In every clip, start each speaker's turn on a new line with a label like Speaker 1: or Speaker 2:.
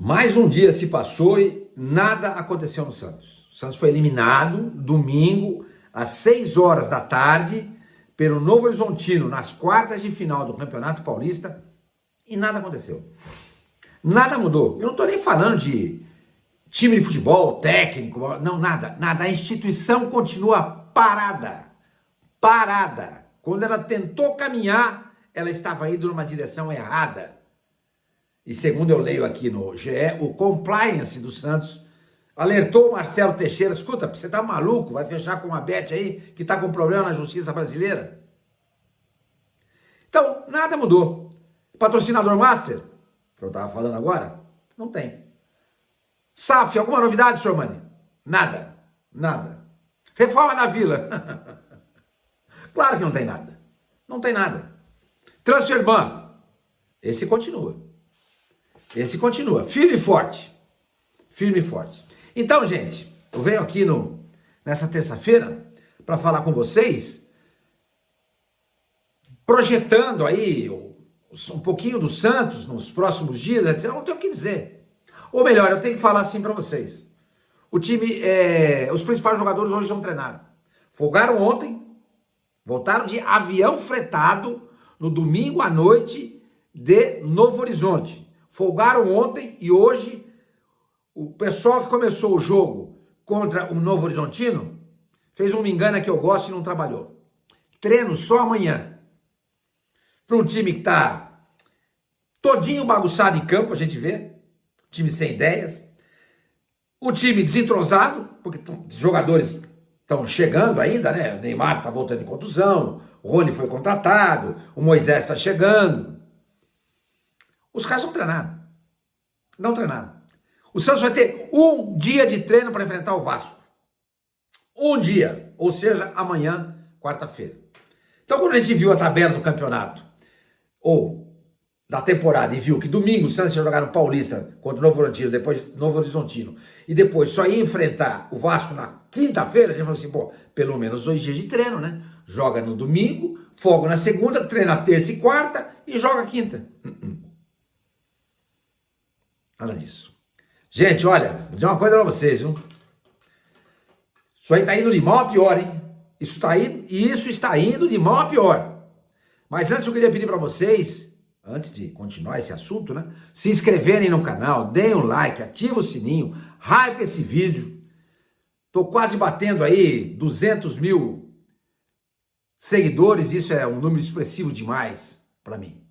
Speaker 1: Mais um dia se passou e nada aconteceu no Santos. O Santos foi eliminado domingo às 6 horas da tarde pelo Novo Horizontino nas quartas de final do Campeonato Paulista e nada aconteceu. Nada mudou. Eu não estou nem falando de time de futebol, técnico, não, nada. A instituição continua parada. Quando ela tentou caminhar, ela estava indo numa direção errada. E segundo eu leio aqui no GE, o compliance do Santos alertou o Marcelo Teixeira: escuta, você tá maluco? Vai fechar com uma bet aí que tá com problema na justiça brasileira? Então, nada mudou. Patrocinador master, que eu tava falando agora, não tem. SAF, alguma novidade, senhor Mani? Nada. Reforma na Vila? Claro que não tem nada. Não tem nada. Transferban, esse continua. Firme e forte. Então, gente, eu venho aqui nessa terça-feira para falar com vocês, projetando aí um pouquinho do Santos nos próximos dias, etc. Eu não tenho o que dizer. Ou melhor, eu tenho que falar assim para vocês. O time, os principais jogadores hoje não treinaram. Folgaram ontem, voltaram de avião fretado no domingo à noite de Novo Horizonte. Folgaram ontem e hoje o pessoal que começou o jogo contra o Novo Horizontino fez uma engana que eu gosto e não trabalhou. Treino só amanhã. Para um time que está todinho bagunçado em campo, a gente vê. Time sem ideias. O time desentrosado, porque os jogadores estão chegando ainda, né? O Neymar está voltando de contusão, o Rony foi contratado, o Moisés está chegando. Os caras não treinaram. O Santos vai ter um dia de treino para enfrentar o Vasco. Um dia, ou seja, amanhã, quarta-feira. Então, quando a gente viu a tabela do campeonato, ou da temporada, e viu que domingo o Santos ia jogar no Paulista contra o Novo Horizontino, depois Novo Horizontino, e depois só ia enfrentar o Vasco na quinta-feira, a gente falou assim, pô, pelo menos 2 dias de treino, né? Joga no domingo, folga na segunda, treina terça e quarta e joga quinta. Nada disso. Gente, olha, vou dizer uma coisa pra vocês, viu? Isso aí tá indo de mal a pior, hein? Isso está indo de mal a pior. Mas antes eu queria pedir pra vocês, antes de continuar esse assunto, né? Se inscreverem no canal, deem um like, ativa o sininho, hype esse vídeo. Tô quase batendo aí 200 mil seguidores, isso é um número expressivo demais pra mim.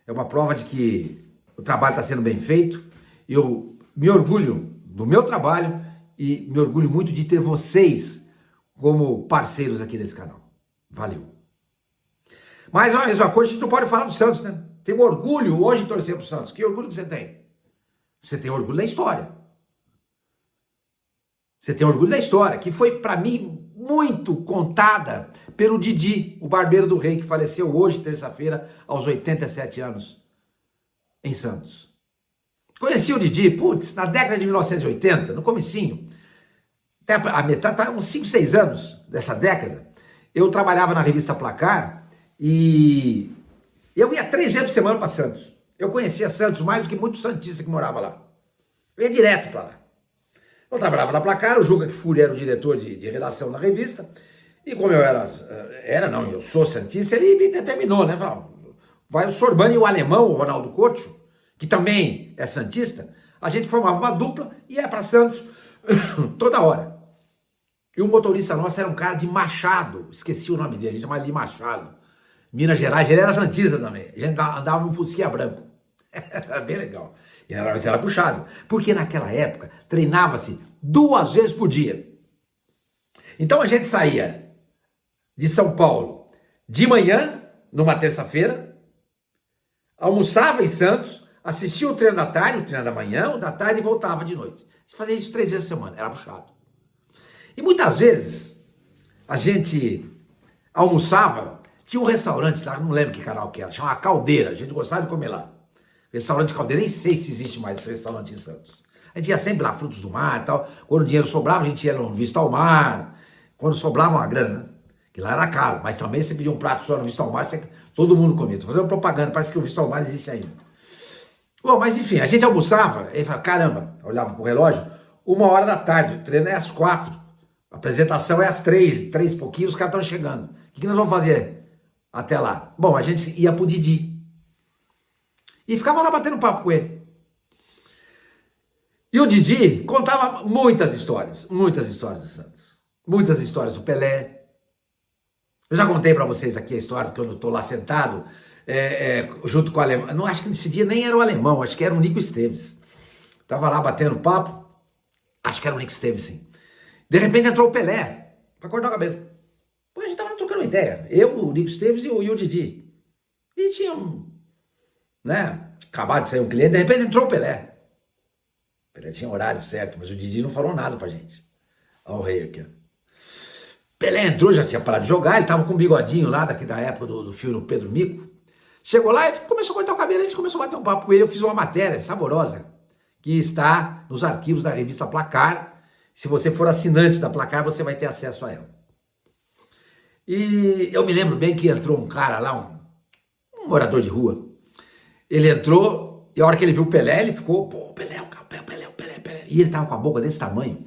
Speaker 1: É uma prova de que o trabalho está sendo bem feito. Eu me orgulho do meu trabalho e me orgulho muito de ter vocês como parceiros aqui desse canal. Valeu. Mas olha, mesma coisa, a gente não pode falar do Santos, né? Tem orgulho hoje de torcer pro Santos. Que orgulho que você tem? Você tem orgulho da história. Você tem orgulho da história, que foi, para mim, muito contada pelo Didi, o barbeiro do rei, que faleceu hoje, terça-feira, aos 87 anos. Em Santos. Conheci o Didi, putz, na década de 1980, no comecinho, até a metade, tá uns 5, 6 anos dessa década, eu trabalhava na revista Placar e eu ia 3 vezes por semana para Santos. Eu conhecia Santos mais do que muitos santistas que moravam lá. Eu ia direto para lá. Eu trabalhava na Placar, o Juca Kfouri era o diretor de redação da revista, e como eu sou santista, ele me determinou, né? Falou, vai o Sorbani e o alemão, o Ronaldo Couto, que também é santista, a gente formava uma dupla e ia para Santos toda hora. E o motorista nosso era um cara de Machado, esqueci o nome dele, a gente chamava ele de Machado. Minas Gerais, ele era santista também. A gente andava num Fusquinha branco. Era bem legal. E era puxado. Porque naquela época treinava-se 2 vezes por dia. Então a gente saía de São Paulo de manhã, numa terça-feira, almoçava em Santos, assistia o treino da tarde, o treino da manhã, o da tarde e voltava de noite. Você fazia isso 3 vezes por semana, era puxado. E muitas vezes a gente almoçava, tinha um restaurante lá, não lembro que canal que era, chamava Caldeira, a gente gostava de comer lá. Restaurante Caldeira, nem sei se existe mais esse restaurante em Santos. A gente ia sempre lá, frutos do mar e tal. Quando o dinheiro sobrava, a gente ia no Vista ao Mar. Quando sobrava uma grana, né? Que lá era caro, mas também você pedia um prato só no Vista ao Mar, todo mundo comia. Tô fazendo propaganda, parece que o Vista ao Mar existe ainda. Bom, mas enfim, a gente almoçava, e falava, caramba, eu olhava pro relógio, 1 hora da tarde, o treino é às 4, a apresentação é às 3, 3 e pouquinho, os caras estão chegando. O que nós vamos fazer até lá? Bom, a gente ia pro Didi. E ficava lá batendo papo com ele. E o Didi contava muitas histórias do Santos. Muitas histórias do Pelé. Eu já contei para vocês aqui a história que eu estou lá sentado, junto com o alemão. Não, acho que nesse dia nem era o alemão, acho que era o Nico Esteves. Tava lá batendo papo, acho que era o Nico Esteves, sim. De repente entrou o Pelé para cortar o cabelo. Pô, a gente tava trocando uma ideia. Eu, o Nico Esteves e o Didi. E tinha acabado de sair um cliente, de repente entrou o Pelé. O Pelé tinha horário certo, mas o Didi não falou nada pra gente. Olha o rei aqui, ó. Pelé entrou, já tinha parado de jogar, ele tava com um bigodinho lá, daqui da época do filme do Pedro Mico. Chegou lá e começou a cortar o cabelo, a gente começou a bater um papo com ele, eu fiz uma matéria saborosa, que está nos arquivos da revista Placar. Se você for assinante da Placar, você vai ter acesso a ela. E eu me lembro bem que entrou um cara lá, um morador de rua. Ele entrou e a hora que ele viu o Pelé, ele ficou, pô, o Pelé. E ele tava com a boca desse tamanho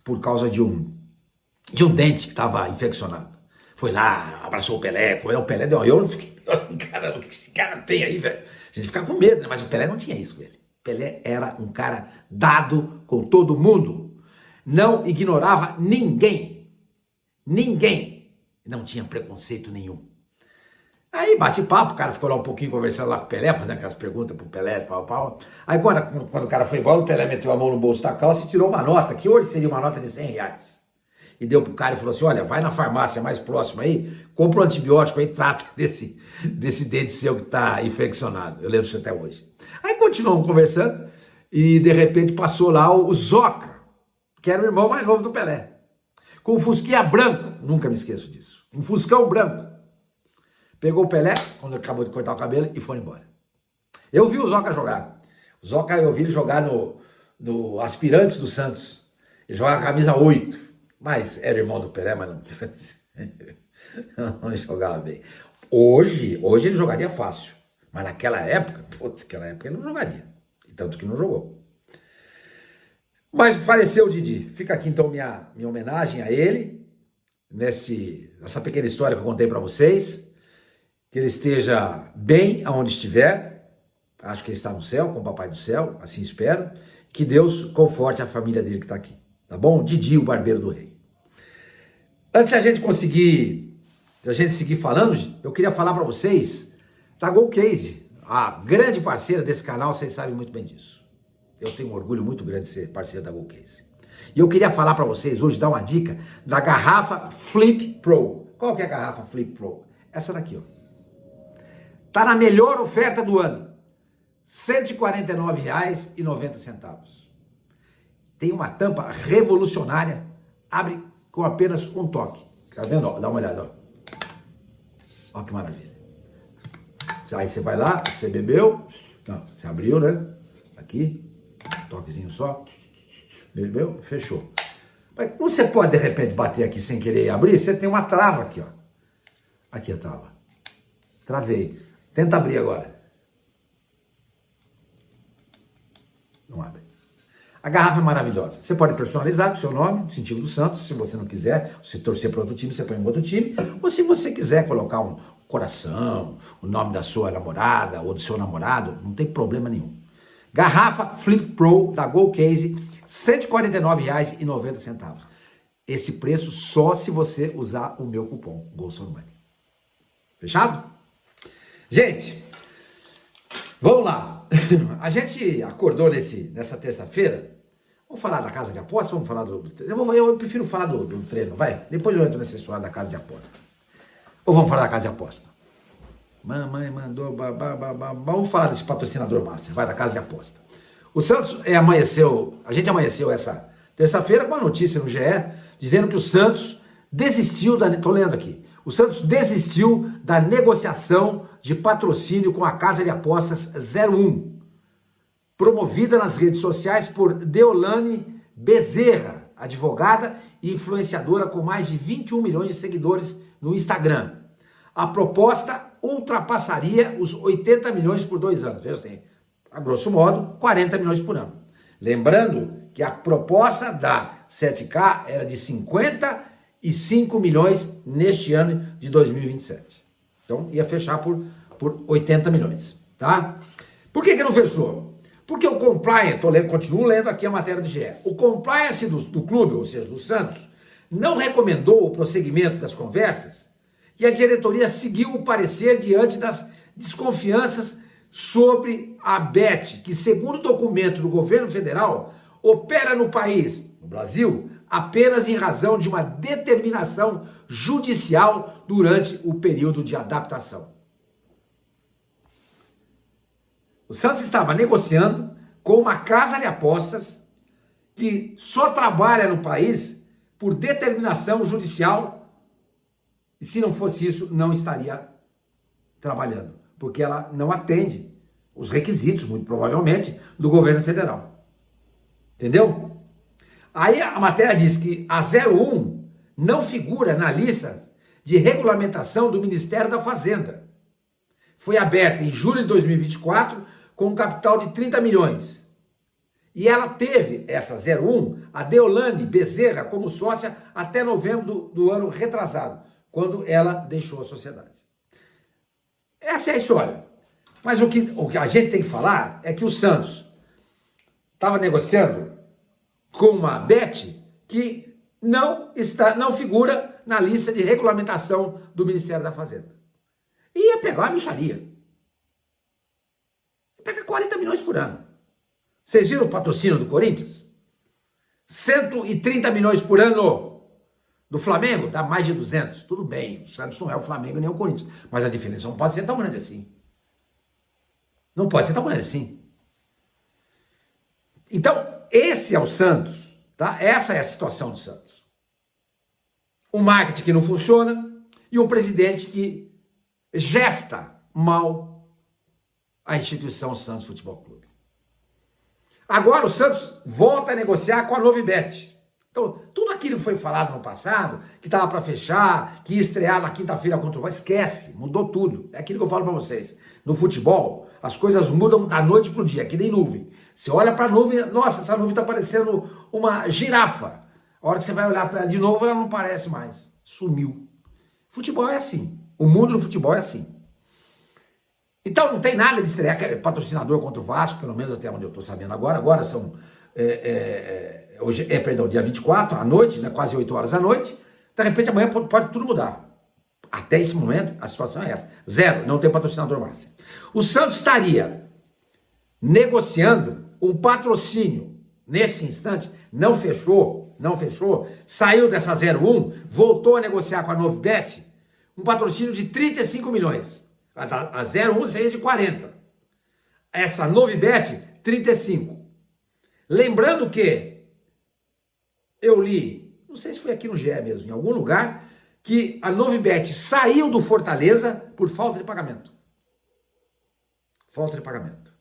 Speaker 1: por causa de um dente que estava infeccionado. Foi lá, abraçou o Pelé, comeu o Pelé, deu. Eu fiquei assim, caramba, o que esse cara tem aí, velho? A gente fica com medo, né? Mas o Pelé não tinha isso com ele. Pelé era um cara dado com todo mundo. Não ignorava ninguém. Ninguém. Não tinha preconceito nenhum. Aí bate papo, o cara ficou lá um pouquinho conversando lá com o Pelé, fazendo aquelas perguntas pro Pelé, pau. Aí quando o cara foi embora, o Pelé meteu a mão no bolso da calça e tirou uma nota, que hoje seria uma nota de R$100. E deu pro cara e falou assim, olha, vai na farmácia mais próxima aí, compra um antibiótico aí, trata desse dente seu que tá infeccionado. Eu lembro isso até hoje. Aí continuamos conversando e de repente passou lá o Zoca, que era o irmão mais novo do Pelé, com um fusquinha branco, nunca me esqueço disso, um fuscão branco. Pegou o Pelé, quando acabou de cortar o cabelo, e foi embora. Eu vi o Zoca jogar. O Zoca, eu vi ele jogar no Aspirantes do Santos. Ele jogava a camisa 8. Mas era irmão do Pelé, mas não jogava bem. Hoje ele jogaria fácil. Mas naquela época, ele não jogaria. E tanto que não jogou. Mas faleceu o Didi. Fica aqui então minha homenagem a ele. Nessa pequena história que eu contei para vocês. Que ele esteja bem aonde estiver, acho que ele está no céu, com o Papai do Céu, assim espero, que Deus conforte a família dele que está aqui, tá bom? Didi, o Barbeiro do Rei. Antes de a gente seguir falando, eu queria falar para vocês da GoCase, a grande parceira desse canal, vocês sabem muito bem disso. Eu tenho um orgulho muito grande de ser parceiro da GoCase. E eu queria falar para vocês hoje, dar uma dica da garrafa Flip Pro. Qual que é a garrafa Flip Pro? Essa daqui, ó. Tá na melhor oferta do ano, R$ 149,90. Tem uma tampa revolucionária, abre com apenas um toque. Tá vendo? Ó, dá uma olhada, ó. Ó que maravilha. Aí você vai lá, você bebeu, não, você abriu, né? Aqui, toquezinho só, bebeu, fechou. Mas como você pode de repente bater aqui sem querer abrir, você tem uma trava aqui, ó. Aqui a trava. Travei. Tenta abrir agora. Não abre. A garrafa é maravilhosa. Você pode personalizar com o seu nome, distintivo do Santos, se você não quiser. Se torcer para outro time, você põe um outro time. Ou se você quiser colocar um coração, o nome da sua namorada ou do seu namorado, não tem problema nenhum. Garrafa Flip Pro da GoCase, R$ 149,90. Esse preço só se você usar o meu cupom GOLSONMONEY. Fechado? Gente, vamos lá. A gente acordou nessa terça-feira. Vamos falar da casa de aposta? Vamos falar eu prefiro falar do treino, vai. Depois eu entro nessa história da casa de aposta. Ou vamos falar da casa de aposta? Mamãe mandou, vamos falar desse patrocinador master, vai, da casa de aposta. O Santos a gente amanheceu essa terça-feira com uma notícia no GE, dizendo que o Santos desistiu tô lendo aqui, o Santos desistiu da negociação de patrocínio com a casa de apostas 01, promovida nas redes sociais por Deolane Bezerra, advogada e influenciadora com mais de 21 milhões de seguidores no Instagram. A proposta ultrapassaria os 80 milhões por 2 anos. Veja assim, a grosso modo, 40 milhões por ano. Lembrando que a proposta da 7K era de 55 milhões neste ano de 2027. Então, ia fechar por 80 milhões, tá? Por que não fechou? Porque o compliance, continuo lendo aqui a matéria do GE, o compliance do clube, ou seja, do Santos, não recomendou o prosseguimento das conversas e a diretoria seguiu o parecer diante das desconfianças sobre a Bet, que segundo o documento do governo federal, opera no país, no Brasil, apenas em razão de uma determinação judicial durante o período de adaptação. O Santos estava negociando com uma casa de apostas que só trabalha no país por determinação judicial, e se não fosse isso, não estaria trabalhando, porque ela não atende os requisitos, muito provavelmente, do governo federal. Entendeu? Aí a matéria diz que a 01 não figura na lista de regulamentação do Ministério da Fazenda. Foi aberta em julho de 2024 com um capital de 30 milhões. E ela teve, essa 01, a Deolane Bezerra como sócia até novembro do ano retrasado, quando ela deixou a sociedade. Essa é a história. Mas o que a gente tem que falar é que o Santos estava negociando com uma Bet que não figura na lista de regulamentação do Ministério da Fazenda. E ia pegar uma mixaria. Pega 40 milhões por ano. Vocês viram o patrocínio do Corinthians? 130 milhões por ano. Do Flamengo dá mais de 200. Tudo bem, o Santos não é o Flamengo nem o Corinthians. Mas a diferença não pode ser tão grande assim. Não pode ser tão grande assim. Então, esse é o Santos, tá? Essa é a situação do Santos. Um marketing que não funciona e um presidente que gesta mal a instituição Santos Futebol Clube. Agora o Santos volta a negociar com a Novibet. Então, tudo aquilo que foi falado no passado, que estava para fechar, que ia estrear na quinta-feira contra o Vasco, esquece, mudou tudo. É aquilo que eu falo para vocês. No futebol, as coisas mudam da noite para o dia, que nem nuvem. Você olha para a nuvem, nossa, essa nuvem está parecendo uma girafa. A hora que você vai olhar para ela de novo, ela não parece mais. Sumiu. Futebol é assim. O mundo do futebol é assim. Então não tem nada de estrear patrocinador contra o Vasco, pelo menos até onde eu estou sabendo agora. Agora são, hoje dia 24 à noite, né, quase 8 horas da noite. De repente amanhã pode tudo mudar. Até esse momento a situação é essa. 0, não tem patrocinador mais. O Santos estaria negociando um patrocínio, nesse instante, não fechou, saiu dessa 01, voltou a negociar com a Novibet, um patrocínio de 35 milhões. A 01 seria de 40. Essa Novibet, 35. Lembrando que eu li, não sei se foi aqui no GE mesmo, em algum lugar, que a Novibet saiu do Fortaleza por falta de pagamento. Falta de pagamento.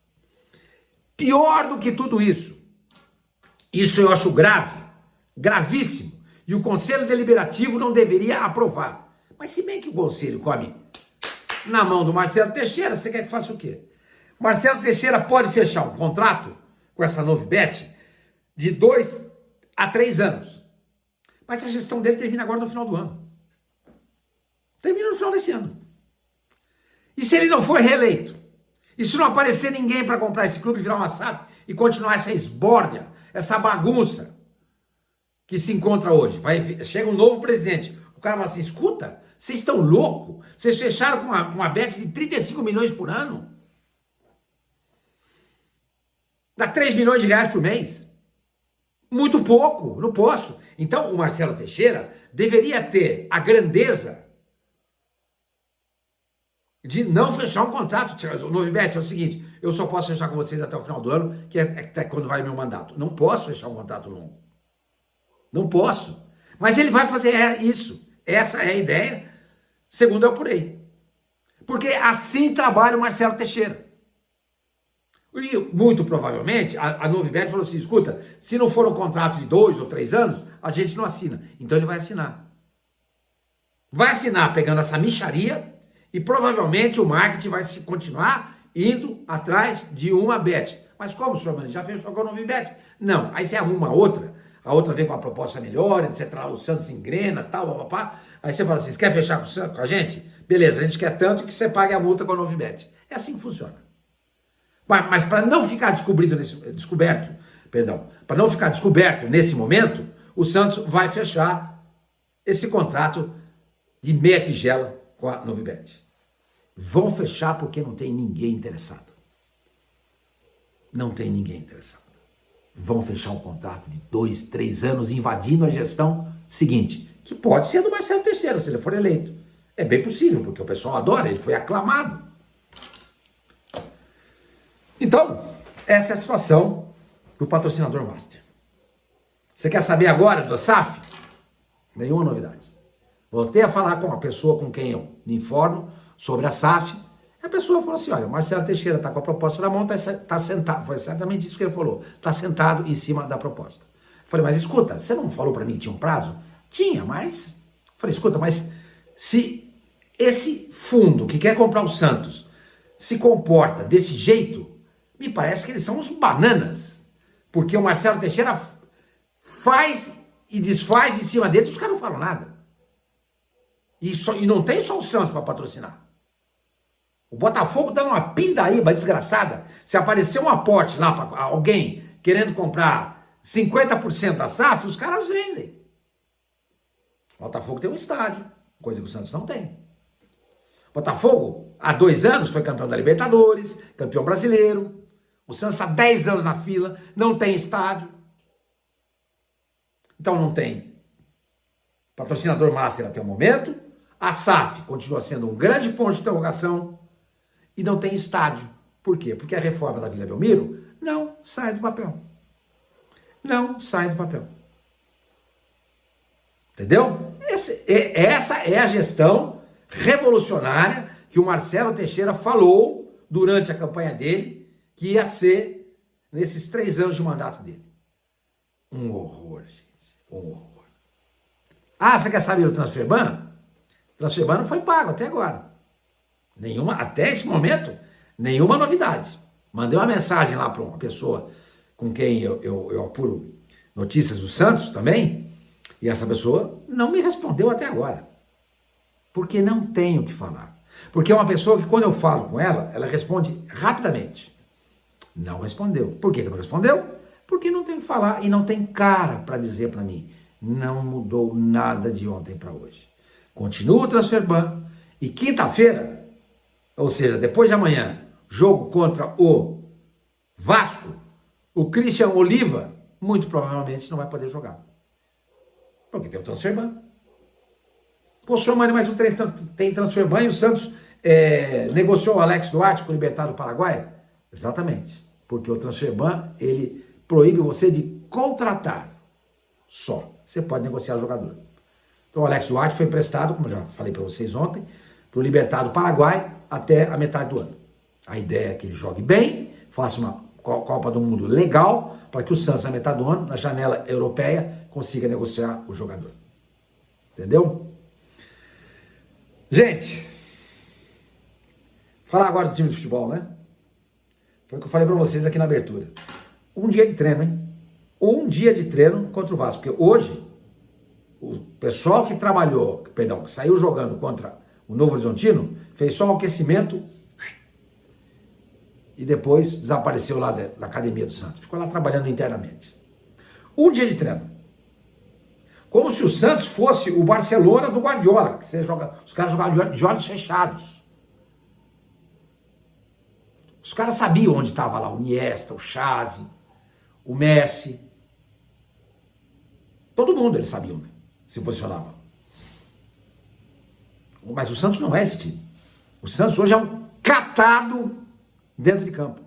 Speaker 1: Pior do que tudo isso eu acho grave, gravíssimo, e o Conselho Deliberativo não deveria aprovar. Mas se bem que o Conselho come na mão do Marcelo Teixeira, você quer que faça o quê? Marcelo Teixeira pode fechar um contrato com essa Novibet de 2 a 3 anos. Mas a gestão dele termina agora no final do ano. Termina no final desse ano. E se ele não for reeleito? E se não aparecer ninguém para comprar esse clube, virar uma SAF e continuar essa esbórnia, essa bagunça que se encontra hoje? Chega um novo presidente. O cara fala assim, escuta, vocês estão loucos? Vocês fecharam com uma bet de 35 milhões por ano? Dá 3 milhões de reais por mês? Muito pouco, não posso. Então o Marcelo Teixeira deveria ter a grandeza de não fechar um contrato. O Novibet é o seguinte, eu só posso fechar com vocês até o final do ano, que é até quando vai meu mandato. Não posso fechar um contrato longo. Não posso. Mas ele vai fazer isso. Essa é a ideia, segundo eu apurei. Porque assim trabalha o Marcelo Teixeira. E muito provavelmente a Novibet falou assim, escuta, se não for um contrato de 2 ou 3 anos, a gente não assina. Então ele vai assinar. Vai assinar pegando essa mixaria e provavelmente o marketing vai continuar indo atrás de uma bet. Mas como, senhor Mani, já fechou com a Novibet? Não, aí você arruma outra, a outra vem com uma proposta melhor, etc. O Santos engrena, tal, papapá. Aí você fala assim, você quer fechar com a gente? Beleza, a gente quer tanto que você pague a multa com a Novibet. É assim que funciona. Mas para não ficar para não ficar descoberto nesse momento, o Santos vai fechar esse contrato de meia tigela com a Novibet. Vão fechar porque não tem ninguém interessado. Não tem ninguém interessado. Vão fechar um contrato de 2, 3 anos invadindo a gestão seguinte, que pode ser do Marcelo Teixeira, se ele for eleito. É bem possível, porque o pessoal adora, ele foi aclamado. Então, essa é a situação do patrocinador master. Você quer saber agora do SAF? Nenhuma novidade. Voltei a falar com uma pessoa com quem eu me informo sobre a SAF. A pessoa falou assim, olha, Marcelo Teixeira está com a proposta na mão, está sentado, foi exatamente isso que ele falou, está sentado em cima da proposta. Falei, mas escuta, você não falou para mim que tinha um prazo? Tinha, mas... Falei, escuta, mas se esse fundo que quer comprar o Santos se comporta desse jeito, me parece que eles são uns bananas, porque o Marcelo Teixeira faz e desfaz em cima deles, os caras não falam nada. E não tem só o Santos para patrocinar. O Botafogo dá uma pindaíba desgraçada. Se aparecer um aporte lá para alguém querendo comprar 50% da SAF, os caras vendem. O Botafogo tem um estádio, coisa que o Santos não tem. O Botafogo, há 2 anos, foi campeão da Libertadores, campeão brasileiro. O Santos está 10 anos na fila, não tem estádio. Então não tem patrocinador master até o momento. A SAF continua sendo um grande ponto de interrogação. E não tem estádio. Por quê? Porque a reforma da Vila Belmiro não sai do papel. Não sai do papel. Entendeu? Essa é a gestão revolucionária que o Marcelo Teixeira falou durante a campanha dele que ia ser nesses 3 anos de mandato dele. Um horror, gente. Um horror. Ah, você quer saber o Transferban? O Transferban não foi pago até agora. Até esse momento, nenhuma novidade. Mandei uma mensagem lá para uma pessoa com quem eu apuro notícias do Santos também, e essa pessoa não me respondeu até agora. Porque não tem o que falar. Porque é uma pessoa que quando eu falo com ela, ela responde rapidamente. Não respondeu. Por que não respondeu? Porque não tem o que falar e não tem cara para dizer para mim. Não mudou nada de ontem para hoje. Continua o Transferban e quinta-feira, ou seja, depois de amanhã, jogo contra o Vasco, o Christian Oliva muito provavelmente não vai poder jogar. Porque tem o Transferban. Pô, senhor Mani, mas não tem Transferban e o Santos negociou o Alex Duarte com o Libertad do Paraguai? Exatamente. Porque o Transferban, ele proíbe você de contratar só. Você pode negociar o jogador. Então o Alex Duarte foi emprestado, como eu já falei para vocês ontem, para o Libertad do Paraguai até a metade do ano. A ideia é que ele jogue bem, faça uma Copa do Mundo legal, para que o Santos, na metade do ano, na janela europeia, consiga negociar o jogador. Entendeu? Gente, falar agora do time de futebol, né? Foi o que eu falei para vocês aqui na abertura. Um dia de treino, hein? Um dia de treino contra o Vasco. Porque hoje, o pessoal que que saiu jogando contra o Novo Horizontino, fez só um aquecimento e depois desapareceu lá da academia do Santos. Ficou lá trabalhando internamente. Um dia de treino. Como se o Santos fosse o Barcelona do Guardiola, que os caras jogavam de olhos fechados. Os caras sabiam onde estava lá o Iniesta, o Xavi, o Messi. Todo mundo eles sabiam, né? Se posicionava. Mas o Santos não é esse time. O Santos hoje é um catado dentro de campo,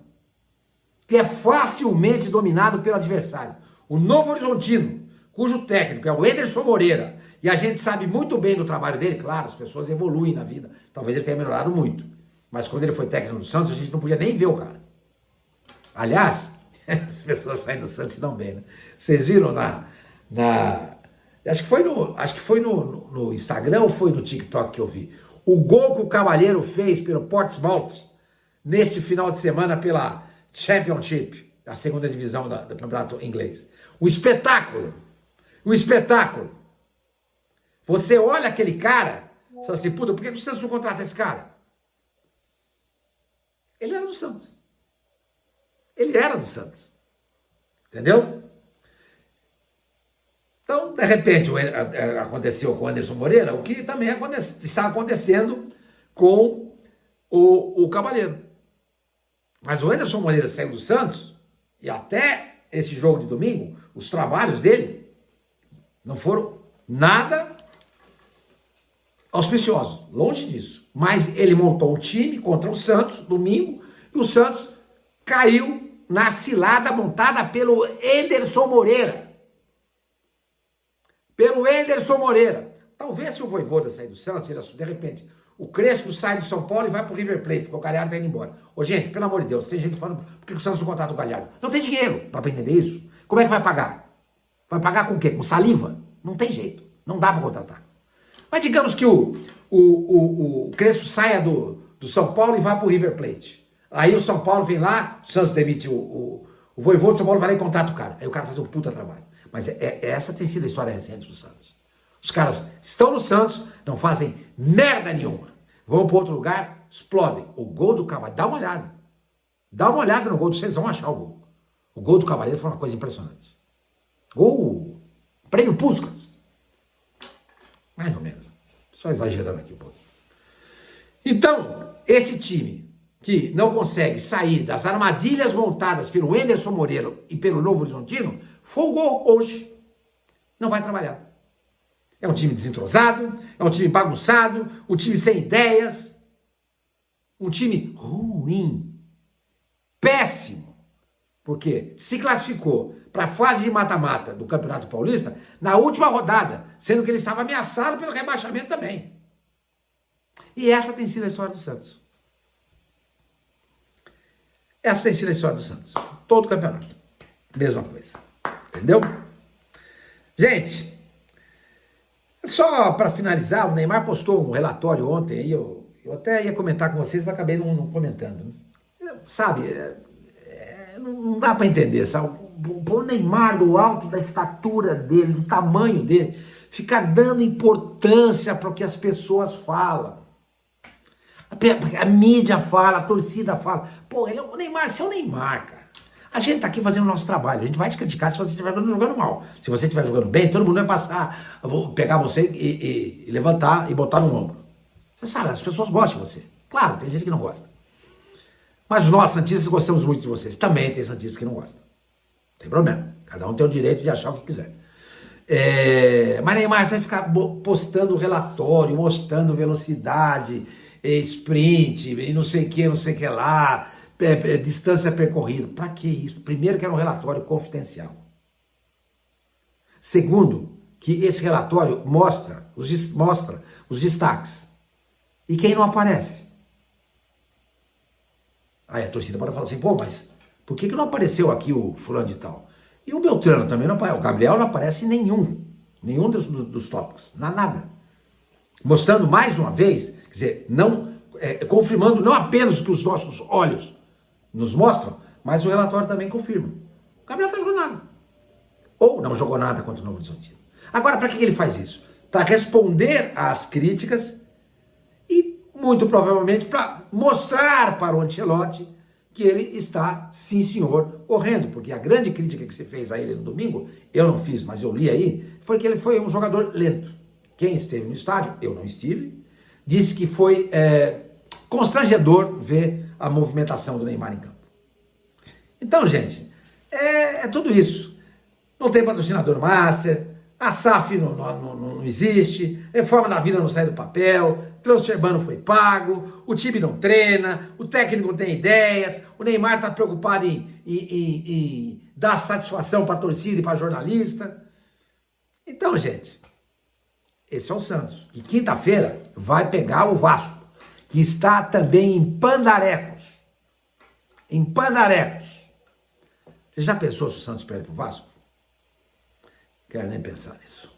Speaker 1: que é facilmente dominado pelo adversário. O Novo Horizontino, cujo técnico é o Ederson Moreira, e a gente sabe muito bem do trabalho dele, claro, as pessoas evoluem na vida, talvez ele tenha melhorado muito, mas quando ele foi técnico do Santos, a gente não podia nem ver o cara. Aliás, as pessoas saem do Santos e dão bem, né? Vocês viram acho que foi no Instagram ou foi no TikTok que eu vi, o gol que o Cavalheiro fez pelo Portsmouth neste final de semana pela Championship, a segunda divisão do campeonato inglês. O espetáculo. Você olha aquele cara, você fala assim, puta, por que o Santos não contrata esse cara? Ele era do Santos. Entendeu? Então, de repente, aconteceu com o Anderson Moreira, o que também está acontecendo com o Cavaleiro. Mas o Anderson Moreira saiu do Santos e até esse jogo de domingo, os trabalhos dele não foram nada auspiciosos, longe disso. Mas ele montou um time contra o Santos domingo e o Santos caiu na cilada montada pelo Anderson Moreira. Talvez se o Vojvoda sair do Santos, de repente, o Crespo sai do São Paulo e vai pro River Plate, porque o Galhardo tá indo embora. Ô, gente, pelo amor de Deus, tem gente falando, por que o Santos não contrata o Galhardo? Não tem dinheiro para entender isso. Como é que vai pagar? Vai pagar com o quê? Com saliva? Não tem jeito. Não dá para contratar. Mas digamos que o Crespo saia do São Paulo e vá pro River Plate. Aí o São Paulo vem lá, o Santos demite o Vojvoda do São Paulo, vai lá e contrata o cara. Aí o cara faz um puta trabalho. Mas essa tem sido a história recente do Santos. Os caras estão no Santos, não fazem merda nenhuma. Vão para outro lugar, explodem. O gol do Cavaleiro, dá uma olhada. Dá uma olhada no gol do Santos, vão achar o gol. O gol do Cavaleiro foi uma coisa impressionante. Prêmio Puskás. Mais ou menos. Só exagerando aqui um pouco. Então, esse time que não consegue sair das armadilhas montadas pelo Anderson Moreira e pelo Novo Horizontino, folgou hoje. Não vai trabalhar. É um time desentrosado, é um time bagunçado, um time sem ideias, um time ruim, péssimo, porque se classificou para a fase de mata-mata do Campeonato Paulista na última rodada, sendo que ele estava ameaçado pelo rebaixamento também. E essa tem sido a história do Santos. Todo o campeonato. Mesma coisa. Entendeu? Gente, só para finalizar, o Neymar postou um relatório ontem, aí eu até ia comentar com vocês, mas acabei não comentando. Sabe, não dá para entender, sabe? O Neymar, do alto da estatura dele, do tamanho dele, fica dando importância para o que as pessoas falam. A mídia fala, a torcida fala. Pô, o Neymar, você é o Neymar, cara. A gente tá aqui fazendo o nosso trabalho. A gente vai te criticar se você estiver jogando mal. Se você estiver jogando bem, todo mundo vai passar. Eu vou pegar você e levantar e botar no ombro. Você sabe, as pessoas gostam de você. Claro, tem gente que não gosta. Mas nós, santistas, gostamos muito de vocês. Também tem santistas que não gostam. Não tem problema. Cada um tem o direito de achar o que quiser. Mas Neymar, você vai ficar postando relatório, mostrando velocidade, sprint, e não sei o que lá, distância percorrida. Para que isso? Primeiro, que era um relatório confidencial. Segundo, que esse relatório mostra os destaques. E quem não aparece? Aí a torcida pode falar assim, pô, mas por que não apareceu aqui o fulano de tal? E o Beltrano também não aparece, o Gabriel não aparece em nenhum dos tópicos, nada. Mostrando mais uma vez, quer dizer, confirmando não apenas o que os nossos olhos nos mostram, mas o relatório também confirma. O Gabriel está jogando nada. Ou não jogou nada contra o Novo Horizontino. Agora, para que ele faz isso? Para responder às críticas e, muito provavelmente, para mostrar para o Ancelotti que ele está, sim senhor, horrendo. Porque a grande crítica que você fez a ele no domingo, eu não fiz, mas eu li aí, foi que ele foi um jogador lento. Quem esteve no estádio, eu não estive, disse que foi constrangedor ver a movimentação do Neymar em campo. Então, gente, é tudo isso. Não tem patrocinador master, a SAF não existe, reforma da vida não sai do papel, transfer ban foi pago, o time não treina, o técnico não tem ideias, o Neymar está preocupado em dar satisfação para a torcida e para jornalista. Então, gente, esse é o Santos, que quinta-feira vai pegar o Vasco, que está também em Pandarecos. Em Pandarecos. Você já pensou se o Santos perde pro Vasco? Quero nem pensar nisso.